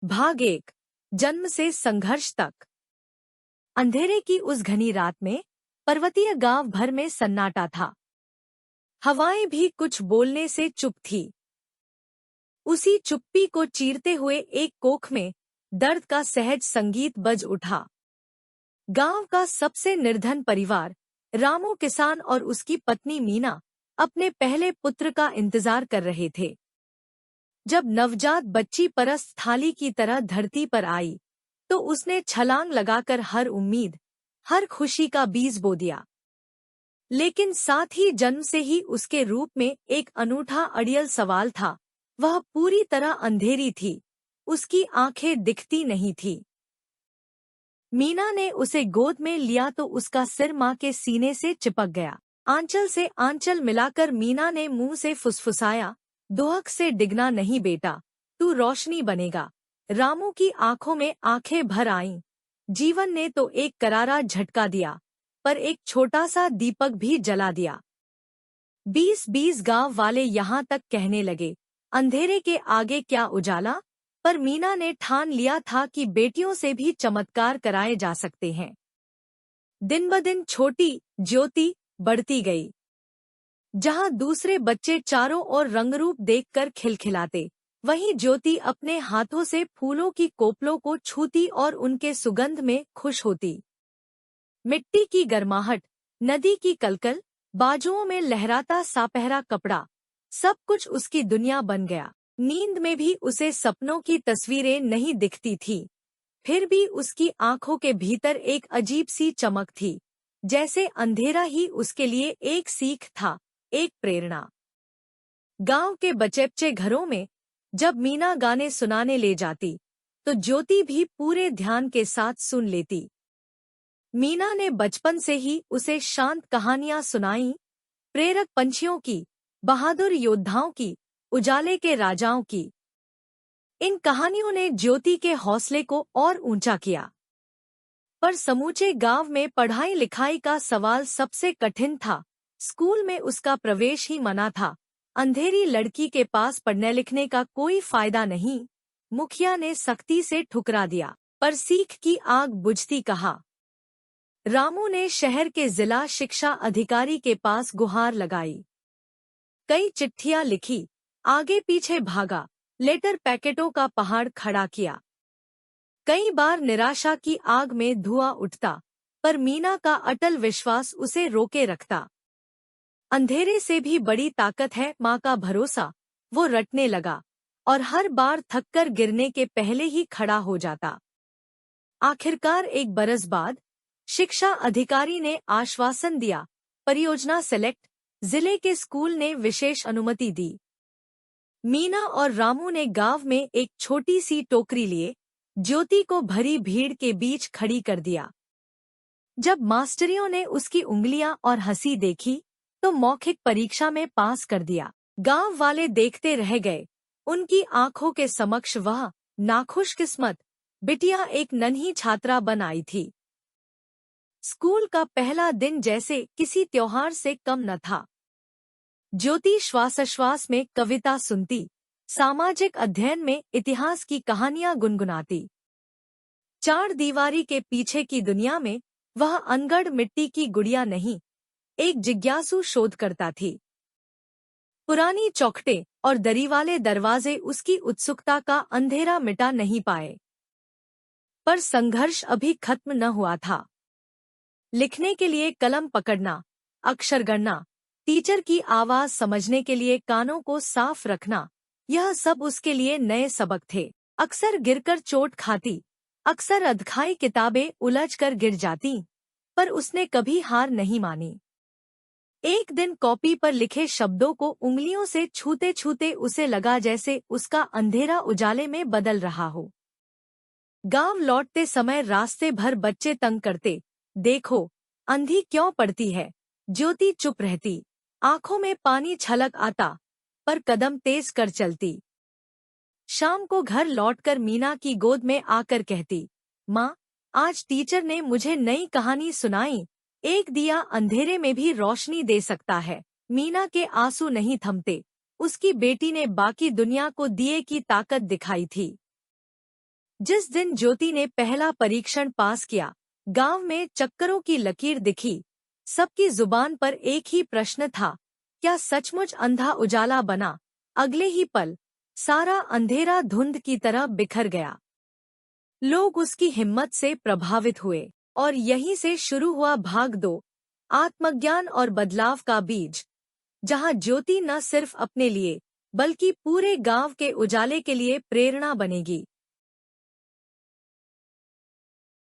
भाग 1। जन्म से संघर्ष तक। अंधेरे की उस घनी रात में पर्वतीय गांव भर में सन्नाटा था। हवाएं भी कुछ बोलने से चुप थी। उसी चुप्पी को चीरते हुए एक कोख में दर्द का सहज संगीत बज उठा। गांव का सबसे निर्धन परिवार रामू किसान और उसकी पत्नी मीना अपने पहले पुत्र का इंतजार कर रहे थे। जब नवजात बच्ची परस थाली की तरह धरती पर आई तो उसने छलांग लगाकर हर उम्मीद, हर खुशी का बीज बो दिया। लेकिन साथ ही जन्म से ही उसके रूप में एक अनूठा अड़ियल सवाल था। वह पूरी तरह अंधेरी थी, उसकी आंखें दिखती नहीं थी। मीना ने उसे गोद में लिया तो उसका सिर मां के सीने से चिपक गया। आंचल से आंचल मिलाकर मीना ने मुंह से फुसफुसाया, दुहक से डिगना नहीं बेटा, तू रोशनी बनेगा। रामू की आंखों में आंखें भर आईं। जीवन ने तो एक करारा झटका दिया, पर एक छोटा सा दीपक भी जला दिया। 20-20 गांव वाले यहाँ तक कहने लगे, अंधेरे के आगे क्या उजाला। पर मीना ने ठान लिया था कि बेटियों से भी चमत्कार कराए जा सकते हैं। दिन ब दिन छोटी ज्योति बढ़ती गई। जहां दूसरे बच्चे चारों ओर रंगरूप देखकर खिलखिलाते, वहीं ज्योति अपने हाथों से फूलों की कोपलों को छूती और उनके सुगंध में खुश होती। मिट्टी की गर्माहट, नदी की कलकल, बाजुओं में लहराता सापहरा कपड़ा, सब कुछ उसकी दुनिया बन गया। नींद में भी उसे सपनों की तस्वीरें नहीं दिखती थी, फिर भी उसकी आंखों के भीतर एक अजीब सी चमक थी, जैसे अंधेरा ही उसके लिए एक सीख था, एक प्रेरणा। गांव के बच्चे घरों में जब मीना गाने सुनाने ले जाती तो ज्योति भी पूरे ध्यान के साथ सुन लेती। मीना ने बचपन से ही उसे शांत कहानियां सुनाई, प्रेरक पंछियों की, बहादुर योद्धाओं की, उजाले के राजाओं की। इन कहानियों ने ज्योति के हौसले को और ऊंचा किया। पर समूचे गांव में पढ़ाई लिखाई का सवाल सबसे कठिन था। स्कूल में उसका प्रवेश ही मना था। अंधेरी लड़की के पास पढ़ने लिखने का कोई फायदा नहीं, मुखिया ने सख्ती से ठुकरा दिया। पर सीख की आग बुझती कहा। रामू ने शहर के जिला शिक्षा अधिकारी के पास गुहार लगाई। कई चिट्ठियां लिखी, आगे पीछे भागा, लेटर पैकेटों का पहाड़ खड़ा किया। कई बार निराशा की आग में धुआं उठता, पर मीना का अटल विश्वास उसे रोके रखता। अंधेरे से भी बड़ी ताकत है माँ का भरोसा, वो रटने लगा और हर बार थककर गिरने के पहले ही खड़ा हो जाता। आखिरकार एक बरस बाद शिक्षा अधिकारी ने आश्वासन दिया, परियोजना सेलेक्ट, जिले के स्कूल ने विशेष अनुमति दी। मीना और रामू ने गांव में एक छोटी सी टोकरी लिए ज्योति को भरी भीड़ के बीच खड़ी कर दिया। जब मास्टरियों ने उसकी उंगलियां और हंसी देखी तो मौखिक परीक्षा में पास कर दिया। गांव वाले देखते रह गए। उनकी आंखों के समक्ष वह नाखुश किस्मत बिटिया एक नन्ही छात्रा बन आई थी। स्कूल का पहला दिन जैसे किसी त्योहार से कम न था। ज्योति श्वासोश्वास में कविता सुनती, सामाजिक अध्ययन में इतिहास की कहानियां गुनगुनाती। चार दीवारी के पीछे की दुनिया में वह अनगढ़ मिट्टी की गुड़िया नहीं, एक जिज्ञासु शोधकर्ता थी। पुरानी चौखटें और दरी वाले दरवाजे उसकी उत्सुकता का अंधेरा मिटा नहीं पाए। पर संघर्ष अभी खत्म न हुआ था। लिखने के लिए कलम पकड़ना, अक्षर गणना, टीचर की आवाज समझने के लिए कानों को साफ रखना, यह सब उसके लिए नए सबक थे। अक्सर गिरकर चोट खाती, अक्सर अधखाई किताबें उलझकर गिर जाती, पर उसने कभी हार नहीं मानी। एक दिन कॉपी पर लिखे शब्दों को उंगलियों से छूते छूते उसे लगा जैसे उसका अंधेरा उजाले में बदल रहा हो। गांव लौटते समय रास्ते भर बच्चे तंग करते, देखो अंधी क्यों पड़ती है। ज्योति चुप रहती, आंखों में पानी छलक आता, पर कदम तेज कर चलती। शाम को घर लौटकर मीना की गोद में आकर कहती, माँ, आज टीचर ने मुझे नई कहानी सुनाई, एक दिया अंधेरे में भी रोशनी दे सकता है। मीना के आंसू नहीं थमते, उसकी बेटी ने बाकी दुनिया को दिए की ताकत दिखाई थी। जिस दिन ज्योति ने पहला परीक्षण पास किया, गांव में चक्करों की लकीर दिखी। सबकी जुबान पर एक ही प्रश्न था, क्या सचमुच अंधा उजाला बना? अगले ही पल सारा अंधेरा धुंध की तरह बिखर गया। लोग उसकी हिम्मत से प्रभावित हुए और यहीं से शुरू हुआ भाग 2, आत्मज्ञान और बदलाव का बीज, जहां ज्योति न सिर्फ अपने लिए बल्कि पूरे गांव के उजाले के लिए प्रेरणा बनेगी।